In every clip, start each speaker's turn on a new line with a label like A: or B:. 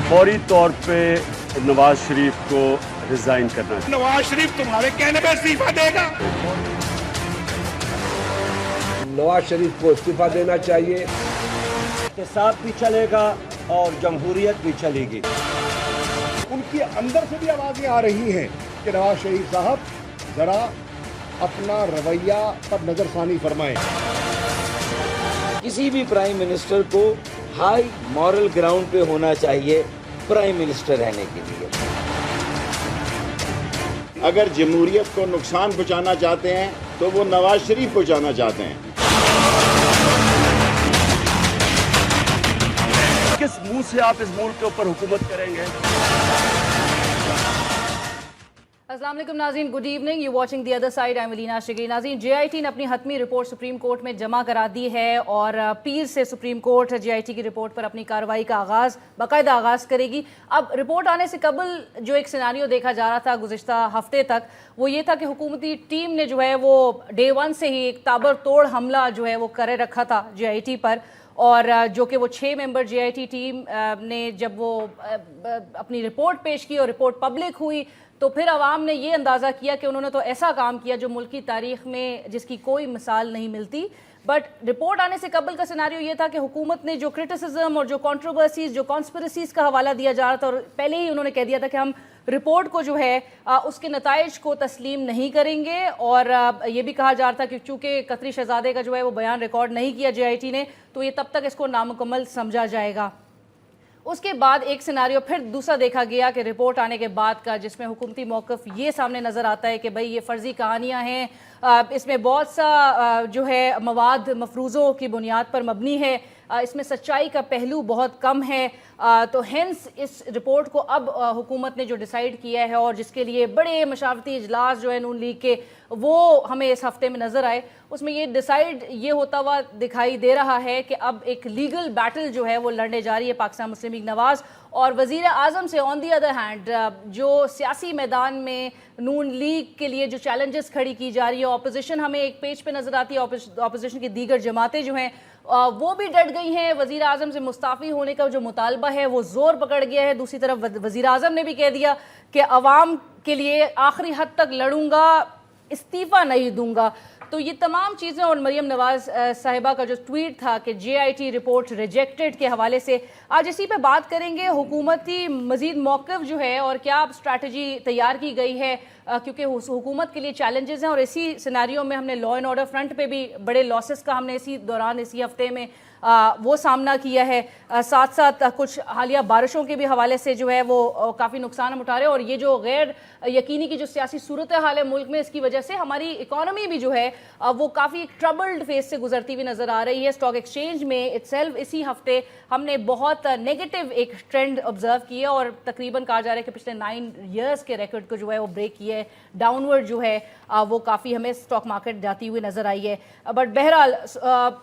A: فوری طور پہ نواز شریف کو ریزائن کرنا چاہیے.
B: نواز شریف تمہارے کہنے پہ استعفیٰ دے گا.
C: نواز شریف کو استعفیٰ دینا چاہیے.
D: احتساب بھی چلے گا اور جمہوریت بھی چلے گی.
B: ان کی اندر سے بھی آوازیں آ رہی ہیں کہ نواز شریف صاحب ذرا اپنا رویہ پر نظر ثانی فرمائیں.
E: کسی بھی پرائم منسٹر کو ہائی مورل گراؤنڈ پہ ہونا چاہیے پرائم منسٹر رہنے کے لیے.
F: اگر جمہوریت کو نقصان پہنچانا چاہتے ہیں تو وہ نواز شریف کو جانا چاہتے ہیں.
A: کس منہ سے آپ اس ملک کے اوپر حکومت کریں گے؟
G: السلام علیکم ناظرین، good evening, you watching the other side. I am Alina Shigri. ناظرین، جے آئی ٹی نے اپنی حتمی رپورٹ سپریم کورٹ میں جمع کرا دی ہے اور پیر سے supreme court J I T کی رپورٹ پر اپنی کارروائی کا باقاعدہ آغاز کرے گی. اب رپورٹ آنے سے قبل جو ایک سیناریو دیکھا جا رہا تھا گزشتہ ہفتے تک، وہ یہ تھا کہ حکومتی ٹیم نے جو ہے وہ ڈے ون سے ہی ایک تابر توڑ حملہ جو ہے وہ کرے رکھا تھا جے آئی ٹی پر، اور جو کہ وہ 6 ممبر جے آئی ٹی ٹیم نے جب وہ اپنی رپورٹ پیش کی اور رپورٹ پبلک ہوئی تو پھر عوام نے یہ اندازہ کیا کہ انہوں نے تو ایسا کام کیا جو ملک کی تاریخ میں جس کی کوئی مثال نہیں ملتی. بٹ رپورٹ آنے سے قبل کا سیناریو یہ تھا کہ حکومت نے جو کرٹیسزم اور جو کنٹروورسیز، جو کانسپریسیز کا حوالہ دیا جا رہا تھا، اور پہلے ہی انہوں نے کہہ دیا تھا کہ ہم رپورٹ کو جو ہے اس کے نتائج کو تسلیم نہیں کریں گے. اور یہ بھی کہا جا رہا تھا کہ چونکہ قطری شہزادے کا جو ہے وہ بیان ریکارڈ نہیں کیا جے آئی ٹی نے، تو یہ تب تک اس کو نامکمل سمجھا جائے گا. اس کے بعد ایک سیناریو پھر دوسرا دیکھا گیا کہ رپورٹ آنے کے بعد کا، جس میں حکومتی موقف یہ سامنے نظر آتا ہے کہ بھئی یہ فرضی کہانیاں ہیں، اس میں بہت سا جو ہے مواد مفروضوں کی بنیاد پر مبنی ہے، اس میں سچائی کا پہلو بہت کم ہے. تو ہینس اس رپورٹ کو اب حکومت نے جو ڈیسائیڈ کیا ہے اور جس کے لیے بڑے مشاورتی اجلاس جو ہے نون لیگ کے وہ ہمیں اس ہفتے میں نظر آئے، اس میں یہ ڈیسائیڈ یہ ہوتا ہوا دکھائی دے رہا ہے کہ اب ایک لیگل بیٹل جو ہے وہ لڑنے جا رہی ہے پاکستان مسلم لیگ نواز اور وزیر اعظم سے. آن دی ادر ہینڈ جو سیاسی میدان میں نون لیگ کے لیے جو چیلنجز کھڑی کی جا رہی ہے، اپوزیشن ہمیں ایک پیج پہ نظر آتی ہے، اپوزیشن کی دیگر جماعتیں جو ہیں وہ بھی ڈٹ گئی ہیں. وزیر اعظم سے مستعفی ہونے کا جو مطالبہ ہے وہ زور پکڑ گیا ہے. دوسری طرف وزیر اعظم نے بھی کہہ دیا کہ عوام کے لیے آخری حد تک لڑوں گا، استعفیٰ نہیں دوں گا. تو یہ تمام چیزیں اور مریم نواز صاحبہ کا جو ٹویٹ تھا کہ جے آئی ٹی رپورٹ ریجیکٹڈ کے حوالے سے، آج اسی پہ بات کریں گے. حکومتی مزید موقف جو ہے اور کیا اسٹریٹجی تیار کی گئی ہے، کیونکہ حکومت کے لیے چیلنجز ہیں اور اسی سیناریو میں ہم نے لا اینڈ آرڈر فرنٹ پہ بھی بڑے لاسز کا ہم نے اسی ہفتے میں وہ سامنا کیا ہے. ساتھ ساتھ کچھ حالیہ بارشوں کے بھی حوالے سے جو ہے وہ کافی نقصان ہم اٹھا رہے ہیں، اور یہ جو غیر یقینی کی جو سیاسی صورتحال ہے ملک میں، اس کی وجہ سے ہماری اکانومی بھی جو ہے وہ کافی ٹربلڈ فیز سے گزرتی ہوئی نظر آ رہی ہے. اسٹاک ایکسچینج میں اٹسیلف اسی ہفتے ہم نے بہت نیگیٹو ایک ٹرینڈ آبزرو کیا اور تقریباً کہا جا رہا ہے کہ پچھلے 9 ایئرس کے ریکارڈ کو جو ہے وہ بریک کیا ہے. ڈاؤن ورڈ جو ہے وہ کافی ہمیں اسٹاک مارکیٹ جاتی ہوئی نظر آئی ہے. بٹ بہرحال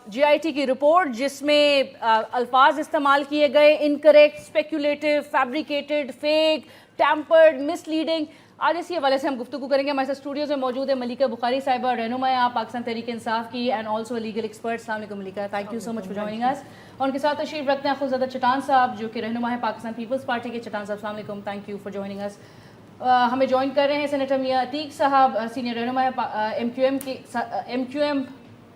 G: جے آئی ٹی کی رپورٹ جس میں الفاظ استعمال کیے گئے incorrect, speculative, fabricated, fake, tampered, misleading, آج اسی حوالے سے ہم گفتگو کریں گے. ہمارے ساتھ اسٹوڈیوز میں موجود ہے ملیکہ بخاری صاحبہ، رہنماء پاکستان تحریک انصاف کی اینڈ آلسو لیگل ایکسپرٹ. السلام علیکم Maleeka, thank you so much for joining us. اور ان کے ساتھ تشریف رکھتے ہیں خورزادہ چٹان صاحب جو کہ رہنما ہے پاکستان پیپلز پارٹی کے. چٹان صاحب السلام علیکم، تھینک یو فار جوائننگ اس. ہمیں جوائن کر رہے ہیں سینیٹر میاں عتیق صاحب، سینئر رہنما ہے ایم کیو ایم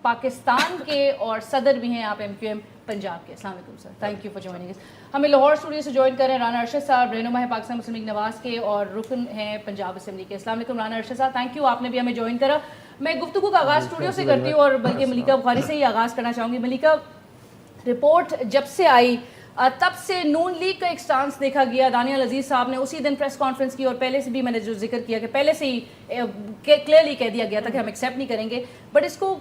G: پاکستان کے اور صدر بھی ہیں آپ ایم کیو ایم پنجاب کے. السلام علیکم سر، تھینک یو فار جوائننگ اس. ہمیں لاہور اسٹوڈیو سے جوائن کر رہے ہیں رانا ارشد صاحب، رہنما ہے پاکستان مسلم لیگ نواز کے اور رکن ہیں پنجاب اسمبلی کے. السلام علیکم رانا ارشد صاحب، تھینک یو، آپ نے بھی ہمیں جوائن کرا. میں گفتگو کا آغاز اسٹوڈیو سے کرتی ہوں اور بلکہ ملیکہ بخاری سے ہی آغاز کرنا چاہوں گی. ملیکہ، رپورٹ جب سے آئی تب سے نون لیگ کا ایک سٹانس دیکھا گیا. دانیال عزیز صاحب نے اسی دن پریس کانفرنس کی اور پہلے سے بھی میں نے جو ذکر کیا کہ پہلے سے ہی کلیئرلی کہہ دیا گیا تھا کہ ہم ایکسیپٹ نہیں کریں گے، بٹ اس کو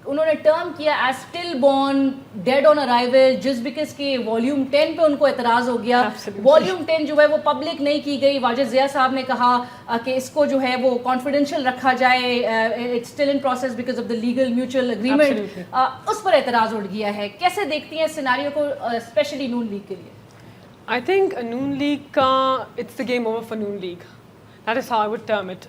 G: انہوں نے ٹرم کیا as stillborn, dead on arrival, just because کہ والیوم 10 پہ ان کو اعتراض ہو گیا. والیوم 10 جو ہے وہ پبلک نہیں کی گئی. واجد ضیاء صاحب نے کہا کہ اس کو جو ہے وہ کانفیڈینشیل رکھا جائے، it's still in process because of the legal mutual agreement. اس پر اعتراض اٹھ گیا ہے. کیسے دیکھتی ہیں اس سیناریو کو اسپیشلی نون لیگ کے لیے؟
H: I think Noon League کا it's the game over for Noon League. That is how I would term it.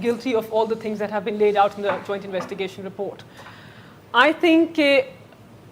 H: guilty of all the things that have been laid out in the joint investigation report. I think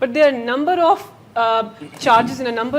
H: But there are number of charges and a number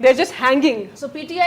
H: They're just hanging. So
G: PTI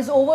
G: is over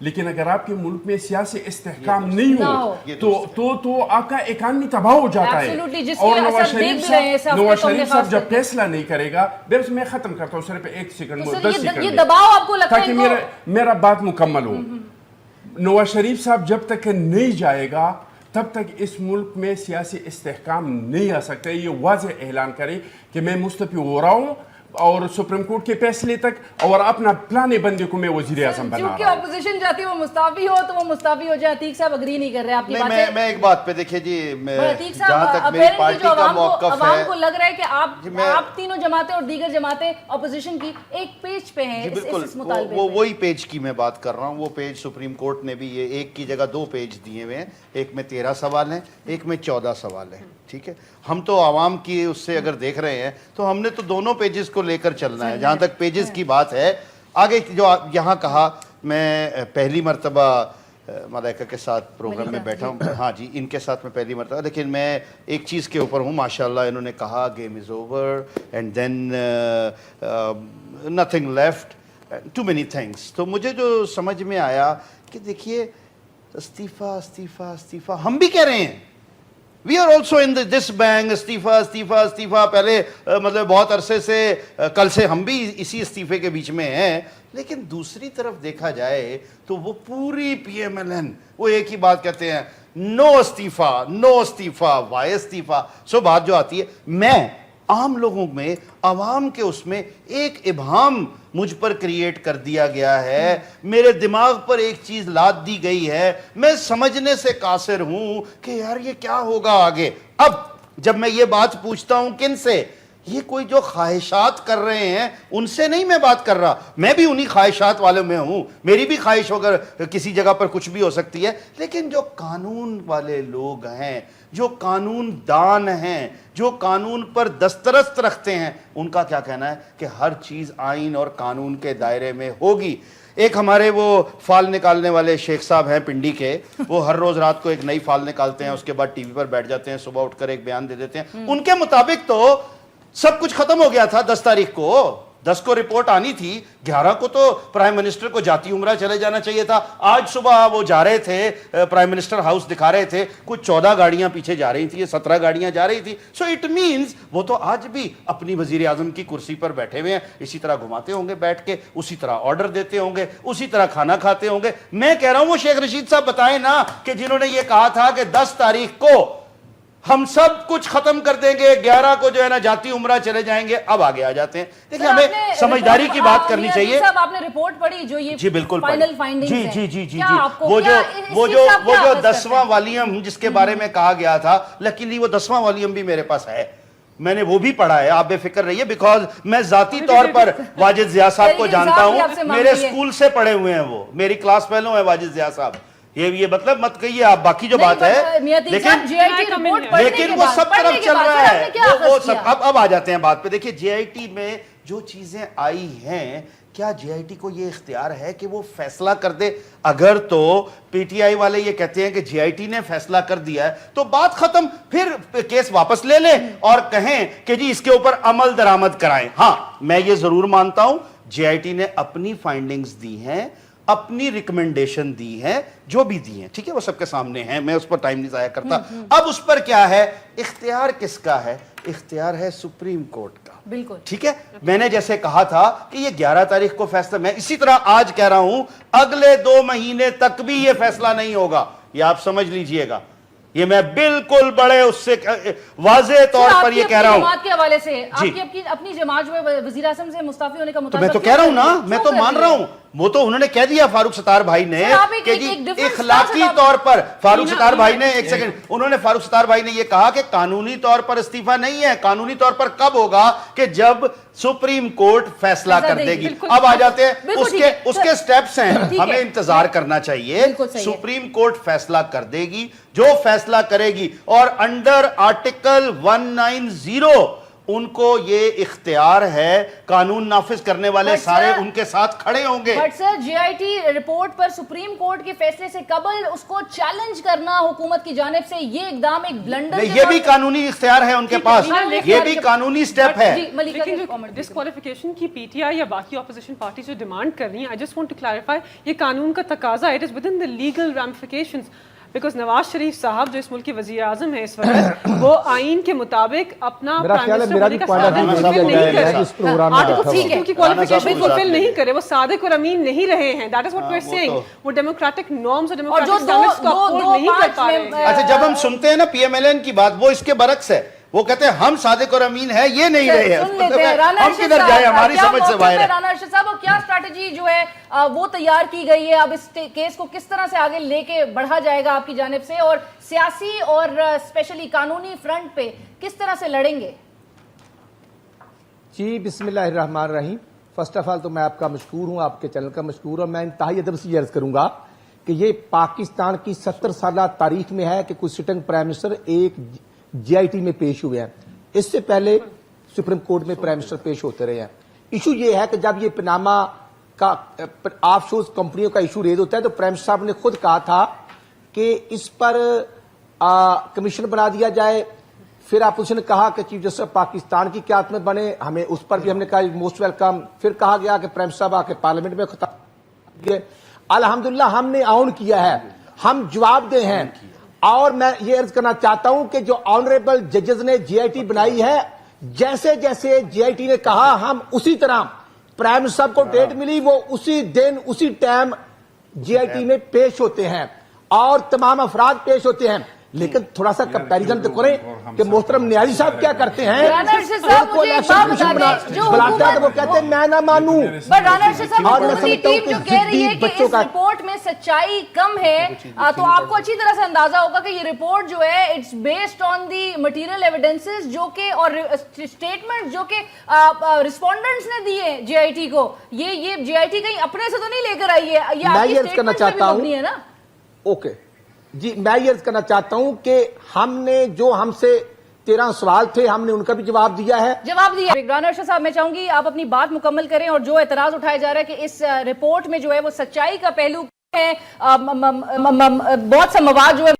I: لیکن اگر آپ کے ملک میں سیاسی استحکام نہیں
G: نہ
I: ہو تو آپ کا اکانوی تباہ ہو جاتا ہے. اور نواز شریف صاحب جب فیصلہ نہیں کرے گا، بس میں ختم کرتا ہوں صرف 1 سیکنڈ 10 سیکنڈ
G: یہ دباؤ آپ کو لگتا ہے
I: تاکہ میرا بات مکمل ہو. نواز شریف صاحب جب تک نہیں جائے گا تب تک اس ملک میں سیاسی استحکام نہیں آ سکتا. یہ واضح اعلان کرے کہ میں مستعفی ہو رہا ہوں اور سپریم کورٹ کے فیصلے تک، اور اپنا پلانے بندے کو میں وزیر اعظم بنا رہا ہوں.
G: کیونکہ اپوزیشن چاہتی ہے وہ مستعفی ہو تو وہ مستعفی ہو جائے. عتیق صاحب اگری نہیں کر رہے آپ کی بات سے.
F: میں ایک بات پہ دیکھیں جی،
G: عتیق
F: جہاں
G: صاحب
F: تک میری پارٹی کا موقف
G: عوام
F: ہے،
G: کو لگ رہا ہے کہ آپ تینوں جماعتیں اور دیگر جماعتیں اپوزیشن کی ایک پیج پہ ہیں اس مطالبے پہ.
F: وہی پیج کی میں بات کر رہا ہوں. وہ پیج سپریم کورٹ نے بھی یہ ایک کی جگہ 2 پیج دیے ہوئے ہیں. ایک میں 13 سوال ہیں، ایک میں 14 سوال ہیں. ٹھیک ہے، ہم تو عوام کی اس سے اگر دیکھ رہے ہیں تو ہم نے تو دونوں پیجز کو لے کر چلنا ہے. جہاں تک پیجز کی بات ہے، آگے جو یہاں کہا، میں پہلی مرتبہ ملائکہ کے ساتھ پروگرام میں بیٹھا ہوں. ہاں جی، ان کے ساتھ میں پہلی مرتبہ، لیکن میں ایک چیز کے اوپر ہوں ماشاءاللہ. انہوں نے کہا game is over and then nothing left, too many things. تو مجھے جو سمجھ میں آیا کہ دیکھیے، استعفیٰ استعفیٰ استعفیٰ ہم بھی کہہ رہے ہیں. We are also in this being, استعفیٰ استعفیٰ استعفیٰ. پہلے مطلب بہت عرصے سے، کل سے ہم بھی اسی استعفے کے بیچ میں ہیں. لیکن دوسری طرف دیکھا جائے تو وہ پوری پی ایم ایل این وہ ایک ہی بات کہتے ہیں، نو استعفیٰ نو استعفیٰ وائے استعفیٰ. سو بات جو آتی ہے، میں عام لوگوں میں، عوام کے اس میں ایک ابہام مجھ پر کریٹ کر دیا گیا ہے. میرے دماغ پر ایک چیز لاد دی گئی ہے. میں سمجھنے سے قاصر ہوں کہ یار یہ کیا ہوگا آگے. اب جب میں یہ بات پوچھتا ہوں کن سے، یہ کوئی جو خواہشات کر رہے ہیں ان سے نہیں میں بات کر رہا. میں بھی انہی خواہشات والوں میں ہوں. میری بھی خواہش ہوگر کسی جگہ پر کچھ بھی ہو سکتی ہے. لیکن جو قانون والے لوگ ہیں، جو قانون دان ہیں، جو قانون پر دسترست رکھتے ہیں، ان کا کیا کہنا ہے کہ ہر چیز آئین اور قانون کے دائرے میں ہوگی. ایک ہمارے وہ فال نکالنے والے شیخ صاحب ہیں پنڈی کے، وہ ہر روز رات کو ایک نئی فال نکالتے ہیں، اس کے بعد ٹی وی پر بیٹھ جاتے ہیں، صبح اٹھ کر ایک بیان دے دیتے ہیں. ان کے مطابق تو سب کچھ ختم ہو گیا تھا 10 تاریخ کو. 10 کو رپورٹ آنی تھی، 11 کو تو پرائم منسٹر کو جاتی عمرہ چلے جانا چاہیے تھا. آج صبح وہ جا رہے تھے، پرائم منسٹر ہاؤس دکھا رہے تھے، کچھ 14 گاڑیاں پیچھے جا رہی تھی، 17 گاڑیاں جا رہی تھی. سو اٹ مینز وہ تو آج بھی اپنی وزیر اعظم کی کرسی پر بیٹھے ہوئے ہیں. اسی طرح گھماتے ہوں گے بیٹھ کے، اسی طرح آرڈر دیتے ہوں گے، اسی طرح کھانا کھاتے ہوں گے. میں کہہ رہا ہوں وہ شیخ رشید صاحب بتائیں نا کہ جنہوں نے یہ کہا تھا کہ 10 تاریخ کو ہم سب کچھ ختم کر دیں گے، 11 کو جو ہے نا جاتی عمرہ چلے جائیں گے، اب آگے آ جاتے ہیں. دیکھیں ہمیں سمجھداری کی بات کرنی چاہیے.
G: صاحب آپ نے رپورٹ پڑھی جو یہ
F: جی بالکل
G: فائنل فائنڈنگز ہیں؟
F: جی جی جی جی
G: وہ
F: جو 10واں والیوم جس کے بارے میں کہا گیا تھا، لیکن وہ 10واں والیوم بھی میرے پاس ہے، میں نے وہ بھی پڑھا ہے. آپ بے فکر رہیے، بیکاز میں ذاتی طور پر واجد ضیاء صاحب کو جانتا ہوں. میرے اسکول سے پڑھے ہوئے ہیں، وہ میری کلاس فیلو ہیں واجد ضیاء صاحب. یہ مطلب مت کہیے آپ، باقی جو بات ہے، لیکن وہ سب طرف چل رہا ہے. وہ سب اب آ جاتے ہیں بات پہ. دیکھیے جے آئی ٹی میں جو چیزیں آئی ہیں، کیا جے آئی ٹی کو یہ اختیار ہے کہ وہ فیصلہ کر دے؟ اگر تو پی ٹی آئی والے یہ کہتے ہیں کہ جے آئی ٹی نے فیصلہ کر دیا ہے تو بات ختم، پھر کیس واپس لے لیں اور کہیں کہ جی اس کے اوپر عمل درآمد کرائیں. ہاں میں یہ ضرور مانتا ہوں جے آئی ٹی نے اپنی فائنڈنگز دی ہیں، اپنی ریکمنڈیشن دی ہے، جو بھی دی ہیں، ٹھیک ہے، وہ سب کے سامنے ہیں، میں اس پر ٹائم نہیں ضائع کرتا. اب اس پر کیا ہے، اختیار کس کا ہے؟ اختیار ہے سپریم کورٹ کا.
G: بالکل
F: ٹھیک ہے. میں نے جیسے کہا تھا کہ یہ 11 تاریخ کو فیصلہ، میں اسی طرح آج کہہ رہا ہوں اگلے 2 مہینے تک بھی یہ فیصلہ نہیں ہوگا. یہ آپ سمجھ لیجئے گا، یہ میں بالکل بڑے اس سے واضح طور پر یہ کہہ رہا ہوں.
G: جماعت کے حوالے سے آپ کی اپنی جماعت جو ہے وزیر اعظم سے مستعفی ہونے کا مطالبہ،
F: تو میں تو کہہ رہا ہوں نا، میں تو مان رہا ہوں. وہ تو انہوں نے کہہ دیا فاروق ستار بھائی نے کہ جی اخلاقی طور پر، فاروق ستار بھائی نے، ایک سیکنڈ، انہوں نے فاروق ستار بھائی نے یہ کہا کہ قانونی طور پر استعفیٰ نہیں ہے. قانونی طور پر کب ہوگا؟ کہ جب سپریم کورٹ فیصلہ کر دے گی. اب آ جاتے ہیں اس کے سٹیپس ہیں، ہمیں انتظار کرنا چاہیے. سپریم کورٹ فیصلہ کر دے گی، جو فیصلہ کرے گی، اور انڈر آرٹیکل 190 ان کو یہ اختیار ہے, قانون نافذ کرنے والے سارے ان کے ساتھ کھڑے ہوں گے.
G: But sir J I T report per supreme court کے فیصلے سے قبل اس کو چیلنج کرنا حکومت کی جانب سے یہ اقدام ایک بلنڈر,
F: یہ بھی قانونی اختیار ہے ان کے پاس, یہ بھی قانونی سٹیپ ہے.
H: ڈسکوالیفیکیشن کی پی ٹی آئی یا باقی اپوزیشن پارٹی جو ڈیمانڈ کر رہی ہیں, I just want to clarify, یہ قانون کا تقاضا, it is within the legal ramifications, because Nawaz Sharif صاحب جو اس ملک کے وزیر اعظم ہیں اس وقت, وہ آئین کے مطابق اپنا پرائم منسٹر ہونے کا سابق نہیں کر رہے, آرٹیکل 32 کی کوالیفیکیشن فلفل نہیں کرے, وہ صادق اور امین نہیں رہے ہیں. That is what we are seeing, وہ ڈیموکریٹک نارمز اور ڈیموکریٹک اسٹینڈرڈز کو اپہولڈ نہیں کر پا رہے ہیں.
F: اچھا, جب ہم سنتے ہیں نا پی ایم ایل این کی بات, وہ اس کے برعکس ہے, وہ کہتے ہیں ہم صادق اور امین ہیں, یہ نہیں رہے ہیں, ہم کدھر جائیں, ہماری سمجھ سے باہر ہے.
G: رانا ارشد صاحب, کیا اسٹریٹجی جو ہے وہ تیار کی گئی ہے, اب اس کیس کو کس طرح سے آگے لے کے بڑھا جائے گا آپ کی جانب سے, اور سیاسی اور اسپیشلی قانونی فرنٹ پہ کس طرح سے لڑیں گے؟
J: جی بسم اللہ الرحمن الرحیم. فرسٹ آف آل تو میں آپ کا مشکور ہوں, آپ کے چینل کا مشکور ہوں. میں انتہائی ادب سے یہ عرض کروں گا کہ یہ پاکستان کی 70 سالہ تاریخ میں ہے کہ کوئی سٹنگ پرائم منسٹر ایک جے آئی ٹی میں پیش ہوئے ہیں. اس سے پہلے سپریم کورٹ میں پرائم منسٹر پیش ہوتے رہے ہیں. ایشو یہ ہے کہ جب یہ پاناما کا آف شورز کمپنیوں کا ایشو ریز ہوتا ہے تو پرائم منسٹر صاحب نے خود کہا تھا کہ اس پر کمیشن بنا دیا جائے. پھر آپ اس نے کہا کہ چیف جسٹس آف پاکستان کی قیادت میں بنے, ہمیں اس پر بھی ہم نے کہا موسٹ ویلکم. پھر کہا گیا کہ پرائم منسٹر صاحب آ کے پارلیمنٹ میں خطاب کیے. الحمدللہ ہم نے آن کیا ہے, ہم جواب دہ ہیں. اور میں یہ عرض کرنا چاہتا ہوں کہ جو آنریبل ججز نے جے آئی ٹی بنائی ہے, جیسے جیسے جے آئی ٹی نے کہا ہم اسی طرح پرائم منسٹر صاحب کو ڈیٹ ملی وہ اسی دن اسی ٹائم جے آئی ٹی میں پیش ہوتے ہیں اور تمام افراد پیش ہوتے ہیں. لیکن تھوڑا سا کمپیریزن تو کریں کہ محترم نیازی صاحب کیا کرتے ہیں, بلاتے ہیں تو وہ کہتے ہیں میں نہ مانوں.
G: اور میں سمجھتا ہوں کہ اس رپورٹ میں سچائی کم ہے, تو آپ کو اچھی طرح سے اندازہ ہوگا کہ یہ رپورٹ جو ہے it's based on the material evidences جو کہ اور اسٹیٹمنٹ جو کہ رسپونڈنٹس نے دیے جے آئی ٹی کو. یہ جے آئی ٹی کہیں اپنے سے تو نہیں لے کر آئی ہے, یہ آپ کی اسٹیٹمنٹ پہ بھی مبنی ہے نا.
J: اوکے جی, میں یہ عرض کرنا چاہتا ہوں کہ ہم نے جو ہم سے 13 سوال تھے ہم نے ان کا بھی جواب دیا ہے.
G: رانا ارشد صاحب, میں چاہوں گی آپ اپنی بات مکمل کریں, اور جو اعتراض اٹھایا جا رہا ہے کہ اس رپورٹ میں جو ہے وہ سچائی کا پہلو ہے, بہت سا مواد جو ہے,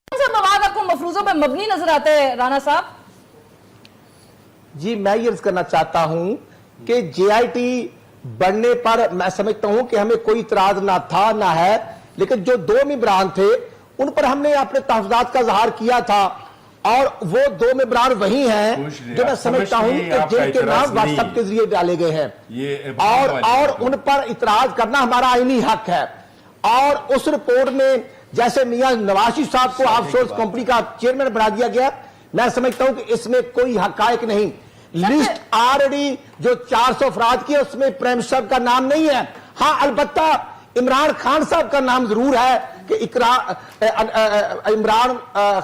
G: کون سا مواد آپ کو مفروضوں پہ مبنی نظر آتا ہے رانا صاحب؟
J: جی میں یہ عرض کرنا چاہتا ہوں کہ جے آئی ٹی بڑھنے پر میں سمجھتا ہوں کہ ہمیں کوئی اعتراض نہ تھا نہ ہے, لیکن جو 2 ممبران تھے ان پر ہم نے اپنے تحفظات کا اظہار کیا تھا, اور وہ 2 ممبران وہی ہیں جو میں سمجھتا ہوں کہ جن کے نام واٹس ایپ کے ذریعے ڈالے گئے ہیں, اور ان پر اعتراض کرنا ہمارا آئینی حق ہے. اور اس رپورٹ میں جیسے میاں نواز شریف صاحب کو آف شورز کمپنی کا چیئرمین بنا دیا گیا, میں سمجھتا ہوں کہ اس میں کوئی حقائق نہیں. لسٹ آلریڈی جو 400 افراد کی ہے اس میں پرائم منسٹر صاحب کا نام نہیں ہے. ہاں البتہ عمران خان صاحب کا نام ضرور ہے کہ عمران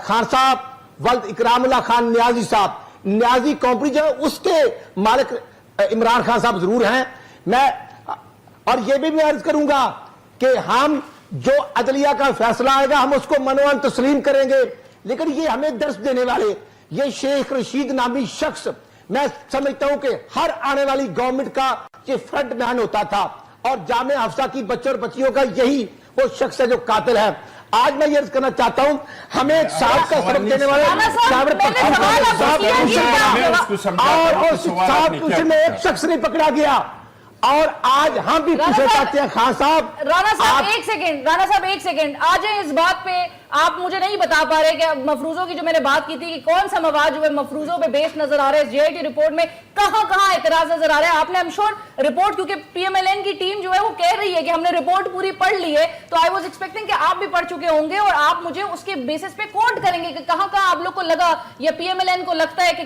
J: خان صاحب ولد اکرام اللہ خان نیازی صاحب, نیازی کمپنی جو ہے اس کے مالک عمران خان صاحب ضرور ہیں. میں اور یہ بھی میں عرض کروں گا کہ ہم جو عدلیہ کا فیصلہ آئے گا ہم اس کو منوان تسلیم کریں گے, لیکن یہ ہمیں درس دینے والے یہ شیخ رشید نامی شخص, میں سمجھتا ہوں کہ ہر آنے والی گورنمنٹ کا یہ فرنٹ مین ہوتا تھا, اور جامعہ حفصہ کی بچوں اور بچیوں کا یہی وہ شخص ہے جو قاتل ہے. آج میں یہ عرض کرنا چاہتا ہوں ہمیں صاحب کا سبق دینے والے میں ایک شخص نہیں پکڑا گیا, اور آج ہم بھی پوچھنا چاہتے ہیں خان صاحب.
G: رانا صاحب ایک سیکنڈ آ جائیں اس بات پہ. آپ مجھے نہیں بتا پا رہے کہ مفروضوں کی جو میں نے بات کی تھی کہ کون سا مواد جو ہے مفروضوں پہ بیس نظر آ رہا ہے جے آئی ٹی رپورٹ میں, کہاں کہاں اعتراض نظر آ رہا ہے. آپ نے رپورٹ کیونکہ پی ایم ایل این کی ٹیم جو ہے وہ کہہ رہی ہے کہ ہم نے رپورٹ پوری پڑھ لی ہے, تو آئی واز ایکسپیکٹنگ کہ آپ بھی پڑھ چکے ہوں گے اور آپ مجھے اس کے بیسس پہ کوٹ کریں گے کہ کہاں کہاں آپ لوگ کو لگا یا پی ایم ایل این کو لگتا ہے کہ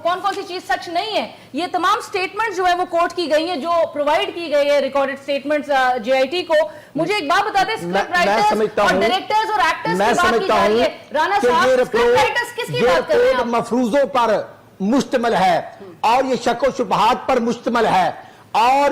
G: کون کون سی چیز سچ نہیں ہے. یہ تمام اسٹیٹمنٹ جو ہے وہ کوٹ کی گئی ہیں جو پرووائڈ کی گئی ہے recorded statements J I T کو. مجھے ایک بات بتا دیں, اسکرپٹ رائٹرز اور ڈائریکٹرز اور ایکٹرز کی بات کی جا رہی ہے. رانا صاحب اسکرپٹ رائٹرز کس کی بات کر رہے ہیں؟
J: مفروضوں پر مشتمل ہے اور یہ شک و شبہات پر مشتمل ہے, اور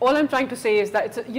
H: all I'm trying to say is that it's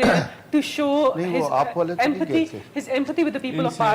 H: there to show his empathy with the people of Par.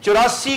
F: 84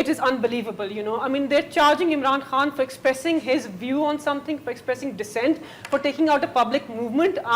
H: It is unbelievable, I mean, they're charging Imran Khan for expressing his view on something, for expressing dissent, for taking out a public movement.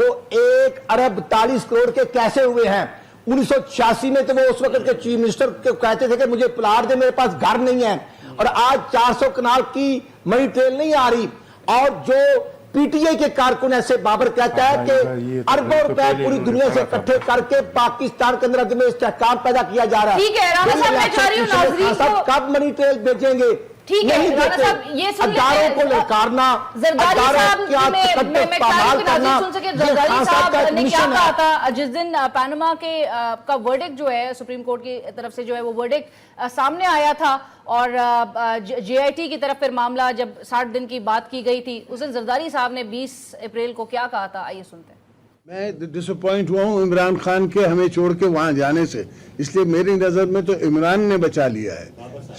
J: وہ 1 ارب 42 کروڑ کے کیسے ہوئے ہیں؟ 1986 میں تو وہ اس وقت کے چیف منسٹر کہتے تھے کہ مجھے پلاٹ دے، میرے پاس گھر نہیں ہے، اور آج 400 کنال کی منی ٹریل نہیں آ رہی، اور جو پی ٹی آئی کے کارکن ایسے بابر کہتا ہے کہ اربوں روپے پوری دنیا سے اکٹھے کر کے پاکستان کے اندر میں استحکام پیدا کیا جا رہا ہے۔
G: ٹھیک ہے رانا صاحب، میں چاہ رہی ہوں ناظرین کو
J: کب منی ٹریل بھیجیں گے؟
G: ٹھیک ہے رانا صاحب، یہ سن
J: اداروں کو للکارنا،
G: زرداری صاحب میں چاہتی کرنا، سن سکے زرداری صاحب نے کیا کہا تھا جس دن پاناما کا ورڈکٹ جو ہے سپریم کورٹ کی طرف سے جو ہے وہ ورڈکٹ سامنے آیا تھا، اور جے آئی ٹی کی طرف پھر معاملہ جب 60 دن کی بات کی گئی تھی، اس دن زرداری صاحب نے 20 اپریل کو کیا کہا تھا، آئیے سنتے ہیں۔
K: میں ڈس اپوائنٹ ہوا ہوں عمران خان کے ہمیں چھوڑ کے وہاں جانے سے، اس لیے میری نظر میں تو عمران نے بچا لیا ہے۔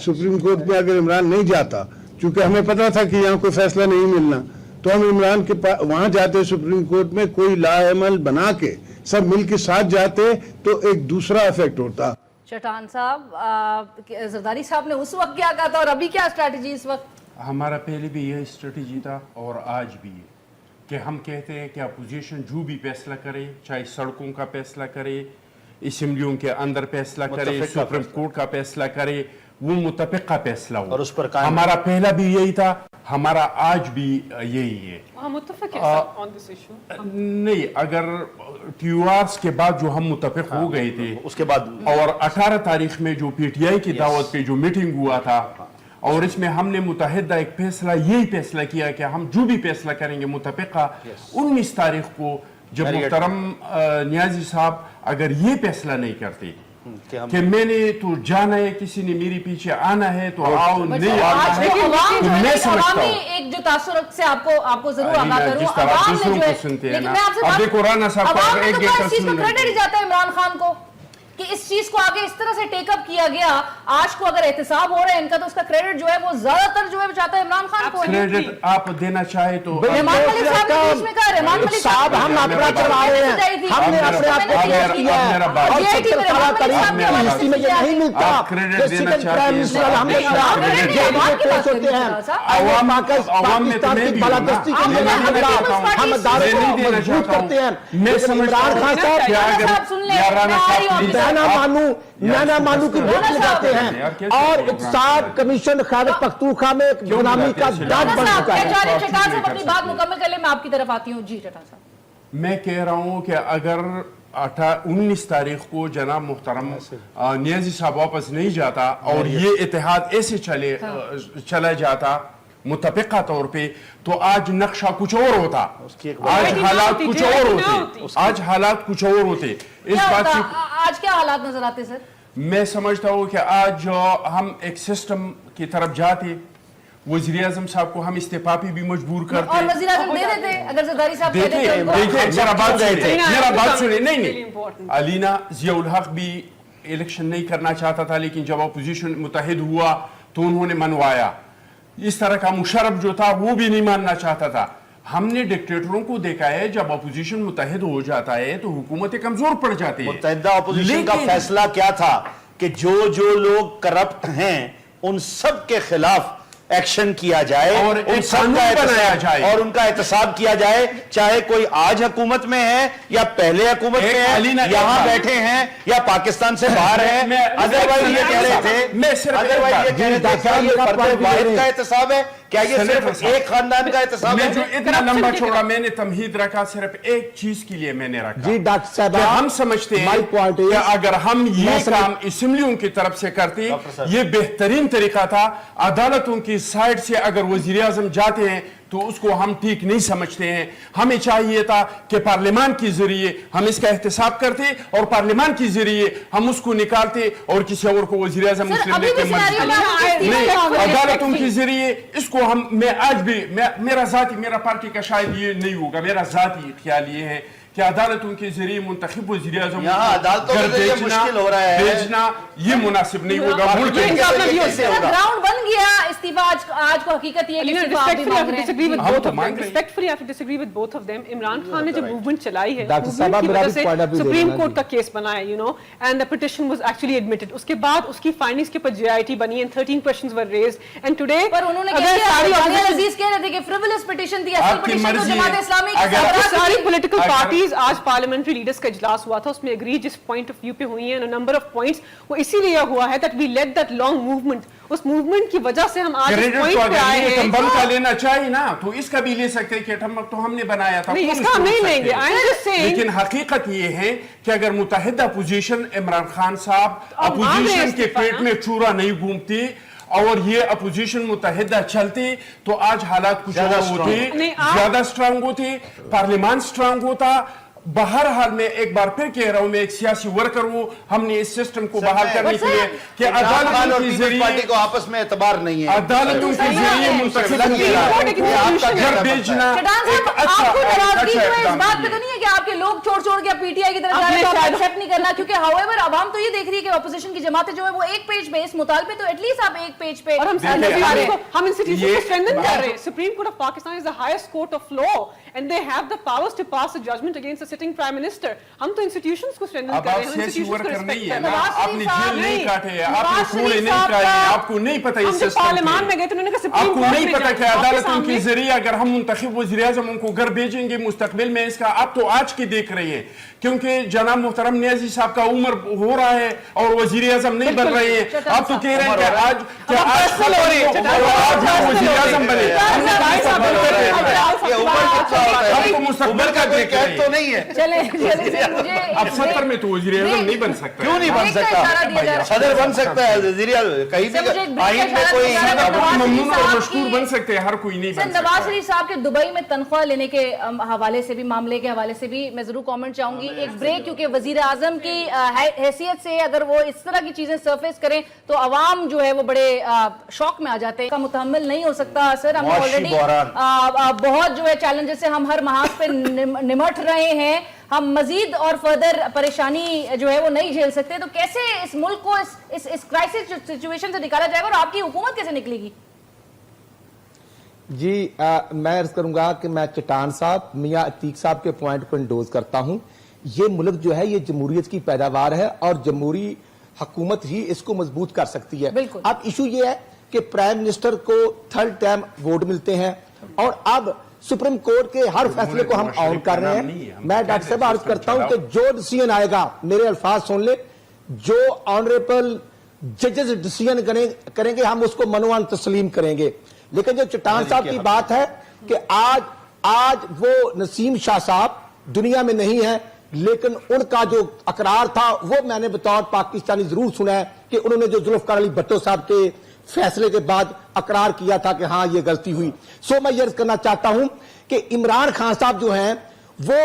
K: سپریم کورٹ میں اگر عمران نہیں جاتا، چونکہ ہمیں پتا تھا کہ یہاں کوئی فیصلہ نہیں ملنا، تو ہم عمران کے وہاں جاتے سپریم کورٹ میں، کوئی لا عمل بنا کے سب مل کے ساتھ جاتے تو ایک دوسرا افیکٹ ہوتا۔
G: چٹان صاحب، زرداری صاحب نے اس وقت کیا کہا تھا اور ابھی کیا اسٹریٹجی اس وقت؟
I: ہمارا پہلے بھی یہ اسٹریٹجی تھا اور آج بھی ہے کہ ہم کہتے ہیں کہ اپوزیشن جو بھی فیصلہ کرے، چاہے سڑکوں کا فیصلہ کرے، اسمبلیوں کے اندر فیصلہ کرے، سپریم کورٹ کا فیصلہ کرے، وہ متفقہ فیصلہ ہو، اور اس پر ہمارا پہلا بھی یہی تھا، ہمارا آج بھی یہی ہے۔
H: متفق ہے on this issue؟
I: نہیں، اگر ٹیوارس کے بعد جو ہم متفق ہو گئے تھے
F: اس کے بعد،
I: اور 18 تاریخ میں جو پی ٹی آئی کی دعوت پہ جو میٹنگ ہوا تھا، اور اس میں ہم نے متحدہ ایک فیصلہ یہی فیصلہ کیا کہ ہم جو بھی فیصلہ کریں گے متفقہ 19 تاریخ کو، جب محترم نیازی صاحب اگر یہ فیصلہ نہیں کرتے کہ میں نے تو جانا ہے، کسی نے میری پیچھے آنا ہے تو آؤ، نہیں آنا ہے، تو میں سمجھتا ہوں
G: ایک جو تاثر سے آپ کو ضرور آگاہ کروں،
I: جس طرح آپ دوسروں کو سنتے ہیں نا، اب دیکھو رانا صاحب کو ایک
G: ایک اس چیز کو کریڈٹ جاتا ہے عمران خان کو کہ اس چیز کو آگے اس طرح سے ٹیک اپ کیا گیا، آج کو اگر احتساب ہو رہا ہے ان کا تو اس کا کریڈٹ جو ہے وہ زیادہ تر جو ہے چاہتا ہے عمران خان کو۔
I: کریڈٹ آپ دینا چاہے تو
G: رحمان ملک صاحب نے بیچ میں کہا، رحمان ملک
J: صاحب ہم اپنا چلا رہے ہیں، ہم نے اپنے آپ کو کیا کیا ہے، اور 70 سالہ تاریخ کی ہسٹری میں یہ نہیں ملتا کہ سٹنگ پرائم منسٹر الحمدللہ پیش ہوتے ہیں، عوام پاکستان کی بالادستی کے لیے ہم اداروں کو مضبوط کرتے ہیں، لیکن عمران خان صاحب میں نہ مانوں کی ووٹ لگاتے ہیں، اور اقتصاد کمیشن خیبر پختونخوا میں ایک غلامی کا داغ بن چکا ہے۔
G: چٹان صاحب اپنی بات مکمل کر لیں، میں آپ کی طرف آتی ہوں۔ جی چٹان صاحب،
I: میں کہہ رہا ہوں کہ اگر 19 تاریخ کو جناب محترم نیازی صاحب واپس نہیں جاتا اور یہ اتحاد ایسے چلا جاتا متفقہ طور پہ، تو آج نقشہ کچھ اور ہوتا، آج حالات کچھ اور ہوتے، آج حالات کچھ اور ہوتے۔ اس بات کی
G: آج کیا حالات نظر آتے سر؟
I: میں سمجھتا ہوں کہ آج ہم ایک سسٹم کی طرف جاتے، وزیر اعظم صاحب کو ہم استعفا پہ بھی مجبور کرتے،
G: اور وزیر اعظم دے دیتے اگر زرداری صاحب کہہ دیتے ان کو۔
I: دیکھیں میرا بات سنیں، نہیں علینا ضیاء الحق بھی الیکشن نہیں کرنا چاہتا تھا، لیکن جب اپوزیشن متحد ہوا تو انہوں نے منوایا۔ اس طرح کا مشرف جو تھا وہ بھی نہیں ماننا چاہتا تھا۔ ہم نے ڈکٹیٹروں کو دیکھا ہے جب اپوزیشن متحد ہو جاتا ہے تو حکومتیں کمزور پڑ جاتی ہیں۔
F: متحدہ اپوزیشن کا فیصلہ کیا تھا کہ جو لوگ کرپٹ ہیں ان سب کے خلاف ایکشن کیا جائے
I: اور
F: ان سب کا بنایا جائے اور ان کا احتساب کیا جائے، چاہے کوئی آج حکومت میں ہے یا پہلے حکومت میں ہے، یہاں بیٹھے ہیں یا پاکستان سے باہر ہیں۔ ادروائز یہ کہہ رہے تھے یہ فرد واحد کا احتساب ہے، کیا یہ صرف ایک خاندان کا احتساب ہے؟
I: میں جو اتنا لمبا چھوڑا میں نے تمہید رکھا صرف ایک چیز کے لیے میں نے رکھا،
J: جی ڈاکٹر صاحب،
I: کہ ہم سمجھتے ہیں کہ اگر ہم یہ کام اسمبلیوں کی طرف سے کرتے یہ بہترین طریقہ تھا۔ عدالتوں کی سائڈ سے اگر وزیر اعظم جاتے ہیں تو اس کو ہم ٹھیک نہیں سمجھتے ہیں۔ ہمیں چاہیے تھا کہ پارلیمان کے ذریعے ہم اس کا احتساب کرتے اور پارلیمان کے ذریعے ہم اس کو نکالتے اور کسی اور کو وزیر اعظم مسلم لیگ کے نہیں، عدالتوں کے ذریعے اس کو ہم، میں آج بھی میرا ذاتی، میرا پارٹی کا شاید یہ نہیں ہوگا، میرا ذاتی خیال یہ ہے کہ عدالتوں کے ذریعے منتخب وزیر اعظم
F: یہاں عدالتوں کے ذریعے مشکل ہو رہا ہے
I: بھیجنا یہ مناسب نہیں ہوگا. ملک
G: گراؤنڈ بن گیا استعفا. آج کو حقیقت یہ ہے
H: respectfully I disagree with both of them. Imran Khan نے جب موومنٹ چلائی ہے سپریم کورٹ کا کیس بنا ہے, you know, and the petition was actually admitted. اس کے بعد اس کی فائنڈنگز کے اوپر JIT بنی and 13 questions were raised and today
G: پر انہوں نے کہا عزیز کہہ رہے تھے کہ frivolous petition تھی, اصل petition تو جماعت اسلامی کی.
H: ساری پولیٹیکل پارٹیز آج پارلیمنٹری لیڈرز کا اجلاس ہوا تھا, اس میں اگری جس پوائنٹ آف ویو پہ ہوئی ہیں نمبر آف پوائنٹس وہ اسی لیے ہوا ہے that we led that long movement. اس موومنٹ کی وجہ سے ہم آج اس پوائنٹ پہ آئے ہیں.
I: ایٹم بم کا لینا چاہیے نا, تو اس کا بھی لے سکتے ہیں کہ ایٹم بم تو ہم نے بنایا تھا,
H: نہیں اس کا ہم نہیں لیں گے.
I: لیکن حقیقت یہ ہے کہ اگر متحدہ اپوزیشن عمران خان صاحب اپوزیشن کے پیٹ میں چورا نہیں گھومتی اور یہ اپوزیشن متحدہ چلتی تو آج حالات کچھ اور ہوتے, زیادہ سٹرانگ ہوتے, پارلیمان سٹرانگ ہوتا. بہرحال میں ایک بار پھر کہہ رہا ہوں, میں ایک سیاسی ورکر ہوں, ہم نے اس سسٹم کو بحال کرنے کے لیے کہ عدالتوں کے ذریعے
F: پارٹی کو آپس میں اعتبار نہیں ہے,
I: عدالتوں کے ذریعے منتخب گھر بھیجنا ایک اچھا
G: اس بات پہ تو نہیں ہے کہ آپ کے لوگ چھوڑ کے PTI کی طرف جا رہے ہیں, آپ ایکسپٹ نہیں کرنا, کیونکہ however عوام تو یہ دیکھ رہی ہے کہ اپوزیشن کی جماعتیں جو ہے وہ ایک پیج پہ اس مطالبے تو ایٹ لیسٹ آپ ایک پیج پہ.
H: اور ہم انسٹیٹیوشن کو اسٹرینتھن کر رہے ہیں. Supreme court of Pakistan is the highest court of law and they have the powers to pass a judgment against a sitting prime minister. ہم تو انسٹیٹیوشنز کو اسٹرینتھن کر رہے ہیں, انسٹیٹیوشنز کو ریسپیکٹ کر رہے ہیں.
I: آپ نے جیل نہیں کاٹے, آپ نے کوڑے نہیں کھائے, آپ کو نہیں پتہ اس سسٹم
H: پارلیمان میں گئے تو انہوں نے کہا سپریم کورٹ
I: آپ کو نہیں پتہ کہ عدالتوں کے ذریعے اگر ہم منتخب وزیر اعظم ان کو گھر بھیجیں گے مستقبل میں, اس کا آپ تو آج کی دیکھ رہے ہیں, کیونکہ جناب محترم نیازی صاحب کا عمر ہو رہا ہے اور وزیر اعظم نہیں بن رہے ہیں. آپ تو کہہ رہے ہیں کہ آج وزیر اعظم بنے, ہم کو مستقبل کا دیکھ رہے
F: تو نہیں ہے.
I: اب 70 میں تو وزیر اعظم نہیں بن سکتا.
F: کیوں نہیں بن سکتا؟ صدر بن سکتا ہے, وزیر کہیں بھی آئین میں کوئی
I: ممنون اور مشکور بن سکتے ہیں, ہر کوئی نہیں بن سکتا.
G: نواز شریف صاحب کے دبئی میں تنخواہ لینے کے حوالے سے بھی, معاملے کے حوالے سے بھی میں ضرور کامنٹ چاہوں گی. ایک بریک, کیونکہ وزیر اعظم کی حیثیت سے اگر وہ اس طرح کی چیزیں سرفیس کریں تو عوام جو ہے وہ بڑے شوق میں آ جاتے ہیں, کا متحمل نہیں ہو سکتا. سر ہم آلریڈی بہت جو ہے چیلنجز سے ہم ہر محاذ پہ نمٹ رہے ہیں, ہم مزید اور فردر پریشانی جو ہے وہ نہیں جھیل سکتے. تو کیسے اس ملک کو اس کرائسس سچویشن سے نکالا جائے گا اور آپ کی حکومت کیسے نکلے گی؟
J: جی میں عرض کروں گا کہ میں چٹان صاحب, میاں عتیق صاحب کے پوائنٹ کو انڈوز کرتا ہوں. یہ ملک جو ہے یہ جمہوریت کی پیداوار ہے اور جمہوری حکومت ہی اس کو مضبوط کر سکتی ہے. اب ایشو یہ ہے کہ پرائم منسٹر کو 3rd ٹائم ووٹ ملتے ہیں اور اب سپریم کورٹ کے ہر فیصلے کو ہم آن کر رہے ہیں. میں ڈاکٹر صاحب عرض کرتا ہوں کہ جو ڈیسیژن آئے گا, میرے الفاظ سن لے, جو آنریبل ججز ڈیسیژن کریں گے ہم اس کو منوان تسلیم کریں گے. لیکن جو چٹان صاحب کی بات ہے کہ آج وہ نسیم شاہ صاحب دنیا میں نہیں ہے, لیکن ان کا جو اقرار تھا وہ میں نے بطور پاکستانی ضرور سنا ہے کہ انہوں نے جو ذوالفقار علی بھٹو صاحب کے فیصلے کے بعد اقرار کیا تھا کہ ہاں یہ غلطی ہوئی. سو میں یہ عرض کرنا چاہتا ہوں کہ عمران خان صاحب جو ہیں وہ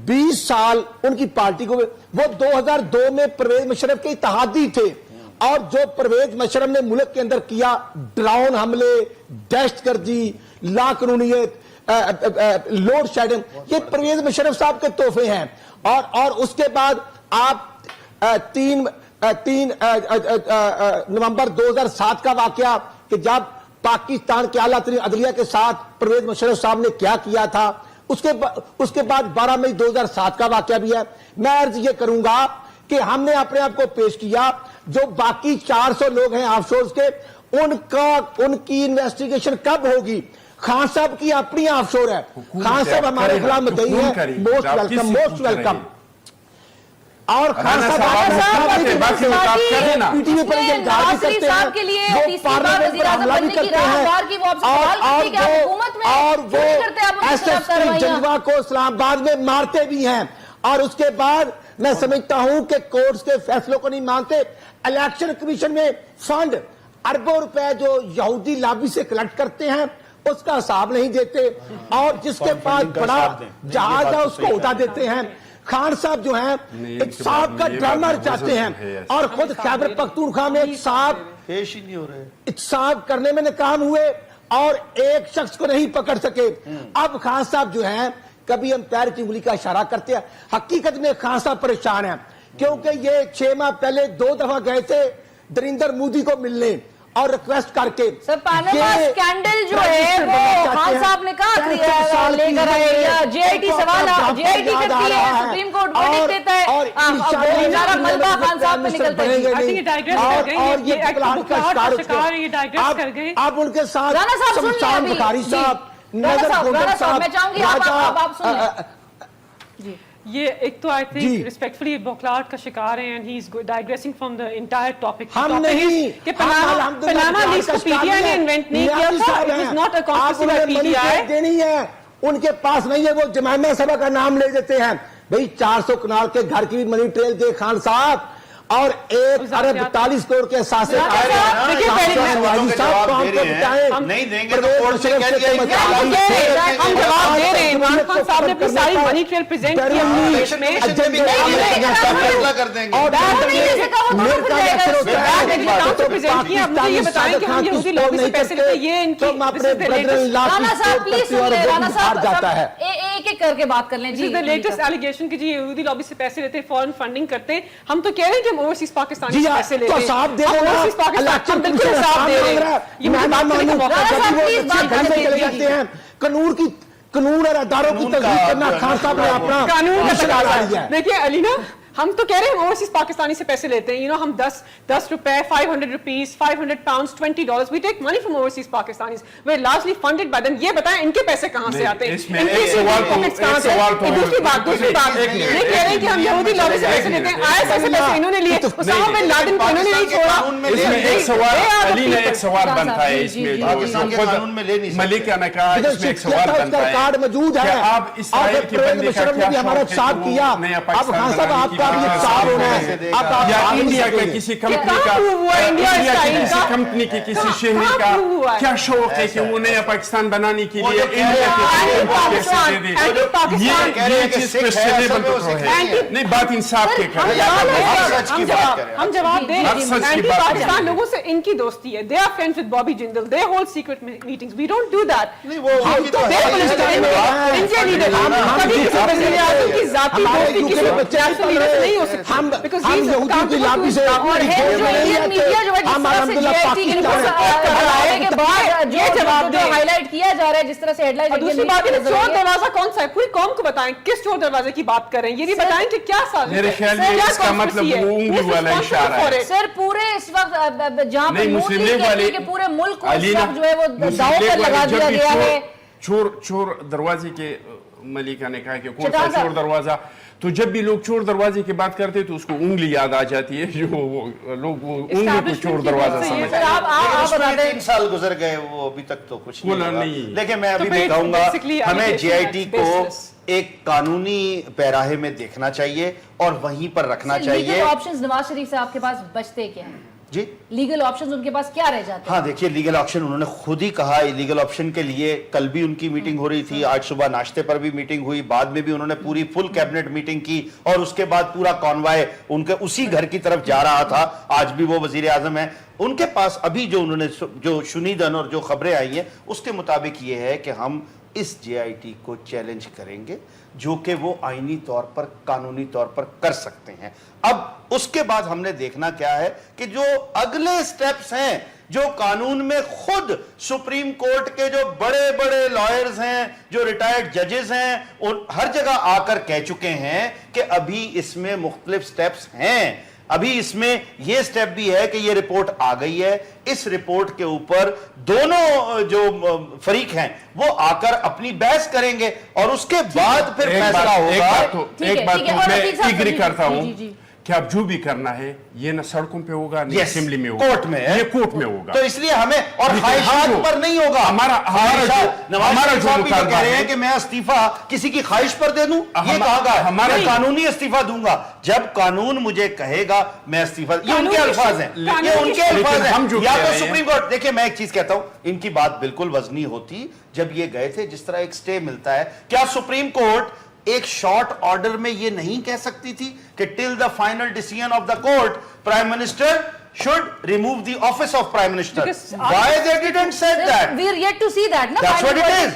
J: 20 سال ان کی پارٹی کو, وہ 2002 میں پرویز مشرف کے اتحادی تھے, اور جو پرویز مشرف نے ملک کے اندر کیا, ڈراؤن حملے, دہشت گردی, لا قانونیت, لوڈ شیڈنگ, یہ پرویز مشرف صاحب کے تحفے ہیں. اور اس کے بعد آپ 3 نومبر 2007 کا واقعہ کہ جب پاکستان کے اعلیٰ ترین عدلیہ کے ساتھ پرویز مشرف صاحب نے کیا کیا تھا, اس کے بعد 12 مئی 2007 کا واقعہ بھی ہے. میں عرض یہ کروں گا کہ ہم نے اپنے آپ کو پیش کیا, جو باقی 400 لوگ ہیں آف شورز کے, ان کی انویسٹیگیشن کب ہوگی؟ خان صاحب کی اپنی آف شور ہے, خان صاحب ہمارے خلاف مدعی ہیں, موسٹ ویلکم. اور خان صاحب جنگوا کو اسلام آباد میں مارتے بھی ہیں. اور اس کے بعد میں سمجھتا ہوں کہ کورٹس کے فیصلوں کو نہیں مانتے. الیکشن کمیشن میں فنڈ اربوں روپے جو یہودی لابی سے کلیکٹ کرتے ہیں اس کا حساب نہیں دیتے, اور جس کے پاس بڑا جہاز ہے اس کو اٹھا دیتے ہیں. خان صاحب جو ہیں ایک صاحب کا ڈرامہ رچاتے ہیں, اور خود خیبر پختونخوا میں ایک صاحب کرنے میں ناکام ہوئے اور ایک شخص کو نہیں پکڑ سکے. اب خان صاحب جو ہیں کبھی ہم پیر کی انگلی کا اشارہ کرتے ہیں. حقیقت میں خان صاحب پریشان ہیں کیونکہ یہ 6 ماہ پہلے 2 دفعہ گئے تھے نریندر مودی کو ملنے اور ریکویسٹ کر کے.
G: سر پاناما اسکینڈل جو ہے وہ خان صاحب نے کہا لے کر آئے یا جے آئی ٹی سوال جے آئی ٹی کرتی ہے سپریم کورٹ ورڈکٹ دیتا ہے سارا ملبہ خان صاحب پہ نکلتا ہے.
J: آپ ان کے ساتھ
G: رانا صاحب سن لیں ابھی.
J: بخاری صاحب
G: رانا صاحب میں چاہوں گی آپ سن لیں. جی
H: یہ ایک تو آئی تھنک ریسپیکٹفلی بوکلاٹ کا شکار ہے and he is digressing from the entire topic.
J: ہم نہیں
H: کہ پناما لیکس کو پی ٹی آئی نے انوینٹ نہیں کیا تھا. It was not a conspiracy by P T I.
J: دینی ہے ان کے پاس نہیں ہے, وہ جمائمہ صبح کا نام لے دیتے ہیں. بھئی 400 کنال کے گھر کی بھی منی ٹریل دے خان صاحب اور 1 ارب 42 کروڑ کے اثاثے
F: نہیں دیں گے تو کورٹ سے کہہ دیا
H: ہم جواب دے رہے ہیں. عمران خان صاحب نے اپنی ساری منی ٹریل پریزنٹ کیا مجھے یہ بتائیں کہ ہم یہودی لوگوں سے پیسے لیتے یہ ان کی
G: رانا صاحب پلیز سن لیں. رانا صاحب ایک ایک کر کے بات کر لیں.
H: جی لیٹسٹ ایلیگیشن کہ جی یہودی لابی سے پیسے لیتے ہیں فورن فنڈنگ کرتے ہیں. ہم تو کہہ رہے ہیں کہ ہم اوورسیز پاکستانی سے پیسے لیتے ہیں.
J: صاحب دے رہے
H: ہم بالکل حساب دے رہے ہیں. یہ مجھے بات کرنے کا موقع
J: ہیں. قانون اور اداروں کی تجدید کرنا خان صاحب نے اپنا
H: قانون کا تقاضا ہے. دیکھیے علینا ہم تو کہہ رہے ہیں اوورسیز پاکستانی سے پیسے لیتے ہیں. ہم 10 روپے 500 rupees 500 pounds $20 we take money from overseas Pakistanis. we're largely funded by them. یہ بتائیں ان کے پیسے کہاں سے آتے ہیں؟ دوسری بات نہیں کہہ رہے کہ ہم یہودی لابی سے پیسے لیتے ہیں. آئے ایسے پیسے انہوں نے لیے, اسامہ بن لادن کو انہوں نے نہیں چھوڑا.
I: ایک سوال بنتا ہے اس میں ملکہ نے کہا اس میں ایک سوال بنتا ہے
J: کارڈ موجود ہے.
I: آپ اسرائیل کے بندے کا کیا
J: ہمارا ساتھ کیا. اب خان صاحب آپ
I: یا انڈیا کے کسی کمپنی کا کمپنی کی کسی شہری کا کیا شوق ہے کہ وہ نیا پاکستان بنانے کے لیے انڈیا کے پیسے دے دے. یہ چیز کوسچنیبل تو ہے نہیں, بات انصاف کے کریں.
H: ہم جواب دیں اینٹی پاکستان لوگوں سے ان کی دوستی ہے. they are friends with Bobby Jindal. they hold secret meetings. we don't do that. India leader کبھی کسی وزیر اعظم کی ذاتی دوستی کسی نیشنل لیڈر سے نہیں ہو سکتی.
J: ہم یہودیوں کی لابی سے
G: میڈیا جو ہے جس طرح سے جے آئی ٹی کے بعد یہ جواب ہائی لائٹ کیا جا رہا ہے جس طرح سے ہیڈ لائن.
H: دوسری بات ہے چور دروازہ کون سا ہے؟ پوری قوم کو بتائیں کس چور دروازے کی بات کر رہے ہیں. یہ بھی بتائیں کہ کیا سازش ہے.
I: میرے خیال میں اس کا مطلب اونگلی والا اشارہ ہے.
G: سر پورے اس وقت جہاں پہ مسلم لیگ کہتی ہے کہ پورے ملک کو اس وقت جو ہے وہ داؤ پر لگا دیا گیا ہے.
I: چور دروازے کے ملکہ نے کہا کہ کون سا چور دروازہ, تو جب بھی لوگ چور دروازے کی بات کرتے تو اس کو انگلی یاد آ جاتی ہے, جو لوگ وہ انگلی کو چور دروازہ سمجھتے ہیں.
F: 3 سال گزر گئے وہ ابھی تک تو کچھ
I: نہیں.
F: لیکن میں ابھی بھی کہوں گا ہمیں جے آئی ٹی کو ایک قانونی پیراہے میں دیکھنا چاہیے اور وہیں پر رکھنا چاہیے.
G: لیگل آپشنز نواز شریف صاحب کے پاس بچتے کیا ہیں؟
F: جی
G: لیگل آپشنز ان کے پاس کیا رہ جاتے ہیں؟
F: ہاں دیکھیے لیگل آپشن انہوں نے خود ہی کہا. لیگل آپشن کے لیے کل بھی ان کی میٹنگ ہو رہی تھی, آج صبح ناشتے پر بھی میٹنگ ہوئی, بعد میں بھی انہوں نے پوری فل کیبنٹ میٹنگ کی اور اس کے بعد پورا کانوائے ان کے اسی گھر کی طرف جا رہا تھا. آج بھی وہ وزیر اعظم ہیں. ان کے پاس ابھی جو انہوں نے جو شنیدن اور جو خبریں آئی ہیں اس کے مطابق یہ ہے کہ ہم اس جے آئی ٹی کو چیلنج کریں گے جو کہ وہ آئینی طور پر قانونی طور پر کر سکتے ہیں. اب اس کے بعد ہم نے دیکھنا کیا ہے کہ جو اگلے سٹیپس ہیں جو قانون میں خود سپریم کورٹ کے جو بڑے بڑے لائرز ہیں, جو ریٹائرڈ ججز ہیں, ہر جگہ آ کر کہہ چکے ہیں کہ ابھی اس میں مختلف سٹیپس ہیں. ابھی اس میں یہ سٹیپ بھی ہے کہ یہ رپورٹ آ گئی ہے. اس رپورٹ کے اوپر دونوں جو فریق ہیں وہ آ کر اپنی بحث کریں گے اور اس کے بعد پھر فیصلہ ہوگا.
I: ایک بات تو میں ایگری کرتا ہوں کہ اب جو بھی کرنا ہے یہ نہ سڑکوں پہ ہوگا نہ اسمبلی میں ہوگا,
F: کورٹ میں ہے,
I: یہ کورٹ میں ہوگا.
F: تو اس لیے ہمیں اور خواہشات پر نہیں ہوگا. نواز صاحب بھی تو کہہ رہے ہیں کہ میں استعفیٰ کسی کی خواہش پر دے دوں, یہ کہا گا میں قانونی استعفیٰ دوں گا جب قانون مجھے کہے گا میں استعفیٰ. یہ ان کے الفاظ ہیں, یہ ان کے الفاظ ہیں. یا تو سپریم کورٹ, دیکھیں میں ایک چیز کہتا ہوں, ان کی بات بالکل وزنی ہوتی جب یہ گئے تھے. جس طرح ایک سٹے ملتا ہے, کیا سپریم کورٹ ایک شارٹ آرڈر میں یہ نہیں کہہ سکتی تھی کہ till the final decision of the court prime minister should remove the office of Prime Minister.
H: Because
F: Why they didn't say that?
G: We are yet to see that. No?
F: That's what it is.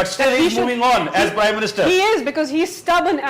F: But still he is moving on as Prime Minister.
H: He is because he is stubborn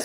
H: as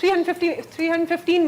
H: 315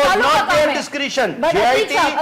F: was not their discretion.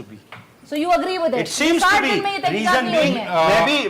F: to be.
G: So you agree with it?
F: It seems to be. Reason being,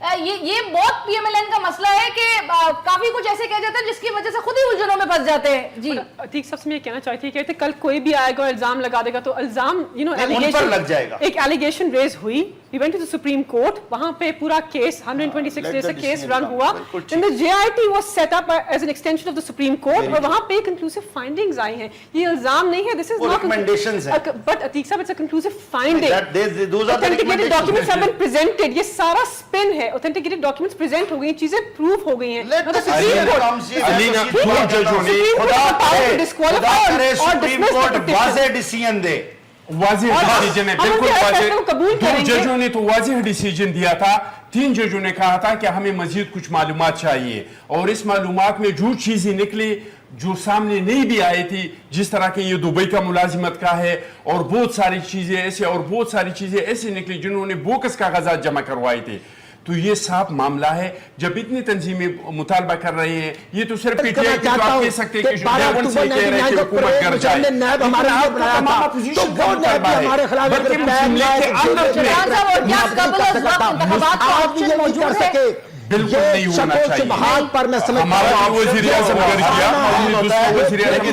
G: یہ بہت P M L N کا مسئلہ ہے کہ کافی کچھ ایسے کہہ جاتے ہیں جس کی وجہ سے خود ہی الجھنوں میں پھنس جاتے ہیں. جی
H: عتیق صاحب سے میں یہ کہنا چاہتی تھی کہ کل کوئی بھی آئے گا اور الزام لگا دے گا تو الزام
F: ان پر لگ جائے گا.
H: ایک ایلیگیشن ریز ہوئی, we went to the Supreme Court, وہاں پہ پورا کیس 126 days سے کیس رن ہوا, then the JIT was set up as an extension of the Supreme Court, اور وہاں پہ conclusive findings آئی ہیں. یہ الزام نہیں ہے, this is not
F: recommendations ہیں,
H: but عتیق صاحب it's a conclusive finding.
F: Those are the
H: authenticated documents have been presented. یہ سارا spin ہے, authenticated documents present ہو گئی ہیں, چیزیں proof ہو گئی ہیں.
F: Let the Supreme Court واضح ڈیسیژن دے.
I: واضح ڈیسیجن ہے, بالکل واضح. 2 ججوں نے تو واضح ڈیسیجن دیا تھا. 3 ججوں نے کہا تھا کہ ہمیں مزید کچھ معلومات چاہیے, اور اس معلومات میں جو چیزیں نکلی جو سامنے نہیں بھی آئی تھی, جس طرح کہ یہ دبئی کا ملازمت کا ہے, اور بہت ساری چیزیں ایسے نکلی جنہوں نے بوکس کاغذات جمع کروائے تھے. تو یہ صاف معاملہ ہے. جب اتنی تنظیمیں مطالبہ کر رہے ہیں, یہ تو صرف پی ٹی آئی کی تو آپ کہہ سکتے ہیں کہ جو دیوبند سے کہہ رہے ہیں کہ حکومت کر جائے, تمام اپوزیشن کا مطالبہ ہے, بلکہ مسلم لیگ کے اندر بالکل نہیں ہونا چاہیے. ہمارا وزیر اعظم کر گیا, ہم نے دوسرے وزیر اعظم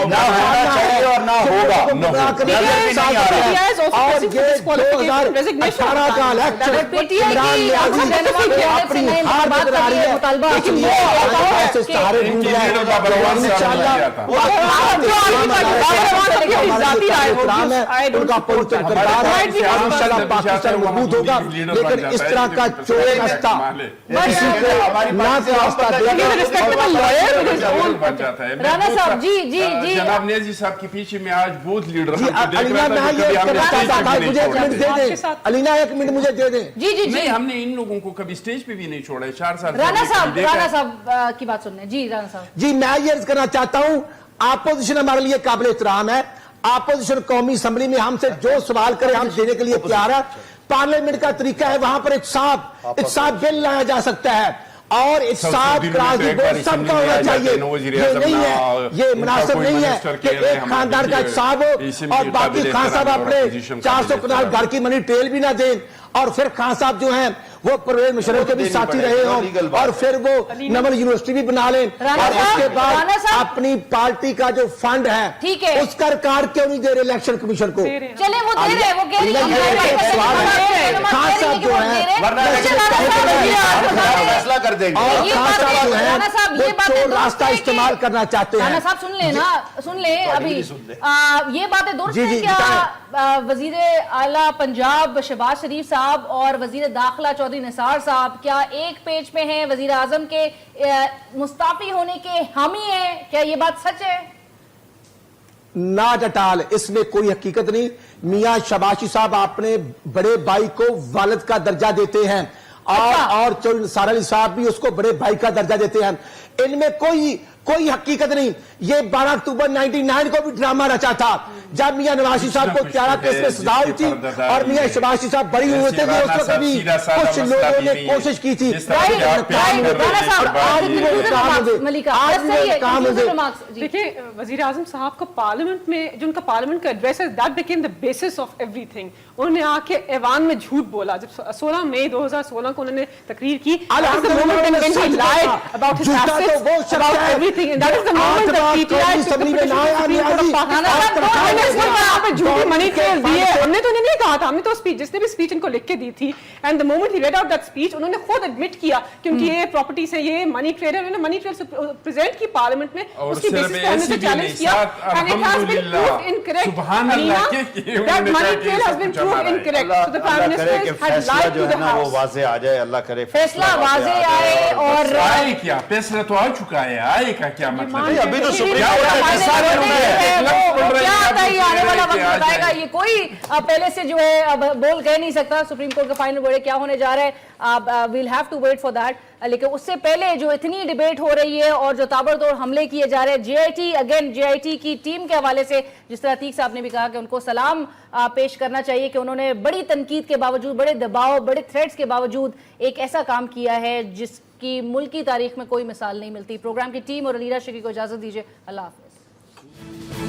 F: نہ ہونا چاہیے اور نہ ہوگا.
J: لیکن اس طرح کا چور رستہ
I: جناب نیازی صاحب کے پیچھے میں آج بہت لیڈر
J: علینا 1 منٹ مجھے دے دیں.
I: نہیں, ہم نے ان لوگوں کو کبھی سٹیج پہ بھی نہیں چھوڑا ہے. 4 سال
G: رانا صاحب کی بات سننے. جی رانا صاحب.
J: جی میں یہ عرض کرنا چاہتا ہوں, اپوزیشن ہمارے لیے قابل احترام ہے. اپوزیشن قومی اسمبلی میں ہم سے جو سوال کرے ہم دینے کے لیے تیار ہے. پارلیمنٹ کا طریقہ ہے, وہاں پر ایک صاحب بل لایا جا سکتا ہے, اور ایک صاحب قاضی وہ سب کا ہونا چاہیے. یہ نہیں ہے, یہ مناسب نہیں ہے کہ ایک خاندان کا ایک صاحب ہو اور باقی خان صاحب اپنے 400 کنال گھر کی منی ٹیل بھی نہ دیں, اور پھر خان صاحب جو ہیں وہ پرویز مشرف کے بھی ساتھی رہے ہوں, اور پھر وہ نمل یونیورسٹی بھی بنا لیں, اور اس کے بعد اپنی پارٹی کا جو فنڈ ہے اس کا ریکارڈ کیوں نہیں دے رہے الیکشن کمیشن کو.
G: چلیں وہ دے رہے, وہ کہہ رہے ہیں
J: خان صاحب جو ہیں
F: فیصلہ کر دیں گے,
J: اور خان صاحب جو ہیں وہ چور راستہ استعمال کرنا چاہتے ہیں.
G: رانا صاحب سن لیں نا, سن لیں ابھی. یہ باتیں درست ہیں کیا وزیر اعلیٰ پنجاب شہباز شریف صاحب اور وزیر داخلہ چودھری نثار صاحب کیا ایک پیج پہ ہیں, وزیر اعظم کے مستعفی ہونے کے حامی ہیں؟ کیا یہ بات سچ ہے؟
J: ناٹ ایٹ آل, اس میں کوئی حقیقت نہیں. میاں شہباز شریف صاحب اپنے بڑے بھائی کو والد کا درجہ دیتے ہیں, اور چودھری نثار علی صاحب بھی اس کو بڑے بھائی کا درجہ دیتے ہیں. ان میں کوئی حقیقت نہیں. یہ 12 اکتوبر 99 کو بھی ڈرامہ رچا تھا, جب میاں نواز شریف صاحب کو 11 کیس میں سزا ہوئی تھی اور میاں شہباز شریف صاحب بری ہوئے تھے, اس وقت بھی کچھ لوگوں نے کوشش کی تھی.
H: دیکھیں وزیر اعظم صاحب کو پارلیمنٹ میں جو ان کا پارلیمنٹ کا ایڈریس ہے, that became the basis of every thing. انہوں نے آ کے ایوان میں جھوٹ بولا. جب 16 مئی 2016 کو انہوں نے تقریر کی, منی ٹریل دیے. ہم نے تو انہیں نہیں کہا تھا, ہم نے تو جس نے بھی اسپیچ ان کو لکھ کے دی تھی, and the moment he read out that speech انہوں نے خود ایڈمٹ کیا کہ ان کی یہ پراپرٹیز ہیں, یہ منی ٹریل ہے. انہوں نے منی ٹریل پریزنٹ کی پارلیمنٹ میں, اس کی بیسس پہ ہم نے چیلنج کیا, and it has been proved incorrect. That money trail has been proved incorrect. So the prime minister has lied to the house.
F: واضح آ جائے, اللہ کرے
G: فیصلہ واضح آئے. اور
I: آئے کیا فیصلہ تو آ چکا ہے, آئے کا کیا مطلب؟
F: ابھی تو سپریم
G: یہ کوئی پہلے سے جو ہے بول کہہ نہیں سکتا. سپریم کورٹ کا فائنل ورڈکٹ کیا ہونے جا رہا ہے, well have to wait for that. لیکن اس سے پہلے جو اتنی ڈیبیٹ ہو رہی ہے اور جو تابڑتوڑ حملے کیے جا رہے ہیں, جے آئی ٹی کی ٹیم کے حوالے سے جس طرح عتیق صاحب نے بھی کہا کہ ان کو سلام پیش کرنا چاہیے کہ انہوں نے بڑی تنقید کے باوجود, بڑے دباؤ, بڑے تھریٹس کے باوجود ایک ایسا کام کیا ہے جس کی ملکی تاریخ میں کوئی مثال نہیں ملتی. پروگرام کی ٹیم اور علیرہ شکی کو اجازت دیجیے. اللہ حافظ.